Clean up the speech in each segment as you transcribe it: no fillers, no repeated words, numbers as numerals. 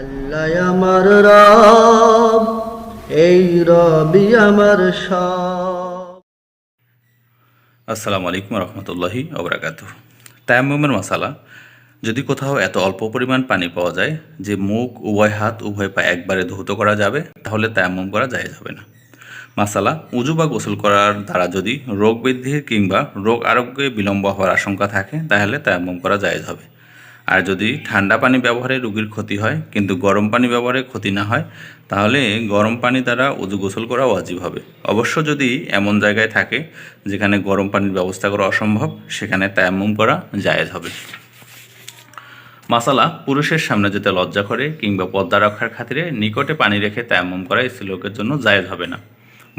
আল্লাহ আমার রব, এই রবি আমার সব। আসসালামু আলাইকুম রহমতুল্লাহি ওবরাকাতুহু। তায়াম্মুমের মশালা, যদি কোথাও এত অল্প পরিমাণ পানি পাওয়া যায় যে মুখ, উভয় হাত, উভয় পা একবারে ধৌত করা যাবে, তাহলে তায়াম্মুম করা জায়েজ হবে না। মাসালা, উজু বা গোসল করার দ্বারা যদি রোগ বৃদ্ধির কিংবা রোগ আরোগ্যে বিলম্ব হওয়ার আশঙ্কা থাকে, তাহলে তায়াম্মুম করা জায়েজ হবে। আর যদি ঠান্ডা পানি ব্যবহারে রোগীর ক্ষতি হয় কিন্তু গরম পানি ব্যবহারে ক্ষতি না হয়, তাহলে গরম পানি দ্বারা উজু গোসল করা ওয়াজিব হবে। অবশ্য যদি এমন জায়গায় থাকে যেখানে গরম পানির ব্যবস্থা করা অসম্ভব, সেখানে তায়াম্মুম করা জায়েজ হবে। মাসালা, পুরুষের সামনে যেতে লজ্জা করে কিংবা পর্দা রক্ষার খাতিরে নিকটে পানি রেখে তায়াম্মুম করা স্ত্রীলোকের জন্য জায়েজ হবে না,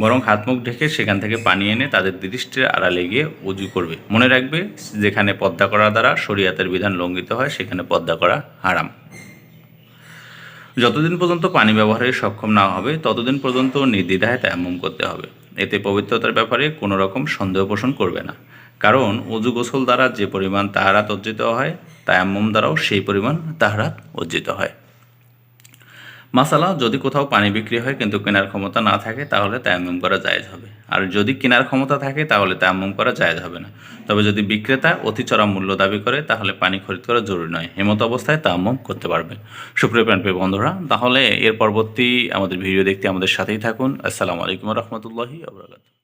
বরং হাত মুখ ঢেকে সেখান থেকে পানি এনে তাদের দৃষ্টির আড়ালে গিয়ে উজু করবে। মনে রাখবে, যেখানে পর্দা করা দ্বারা শরীয়তের বিধান লঙ্ঘিত হয় সেখানে পর্দা করা হারাম। যতদিন পর্যন্ত পানি ব্যবহারে সক্ষম না হবে ততদিন পর্যন্ত নির্দ্বিধায় তায়াম্মুম করতে হবে। এতে পবিত্রতার ব্যাপারে কোনো রকম সন্দেহ পোষণ করবে না, কারণ উজু গোসল দ্বারা যে পরিমাণ তাহারাত অর্জিত হয়, তায়াম্মুম দ্বারাও সেই পরিমাণ তাহারাত অর্জিত হয়। মাসালা, যদি কোথাও পানি বিক্রি হয় কিন্তু কেনার ক্ষমতা না থাকে, তাহলে তায়াম্মুম করা জায়েজ হবে। আর যদি কেনার ক্ষমতা থাকে তাহলে তায়াম্মুম করা জায়েজ হবে না। তবে যদি বিক্রেতা অতি চড়া মূল্য দাবি করে, তাহলে পানি খরিদ করা জরুরি নয়, এমত অবস্থায় তায়াম্মুম করতে পারবেন। সুপ্রিয় প্রিয় বন্ধুরা, তাহলে এর পরবর্তী আমাদের ভিডিও দেখতে আমাদের সাথেই থাকুন। আসসালামু আলাইকুম রহমতুল্লাহি ওয়া বারাকাতুহু।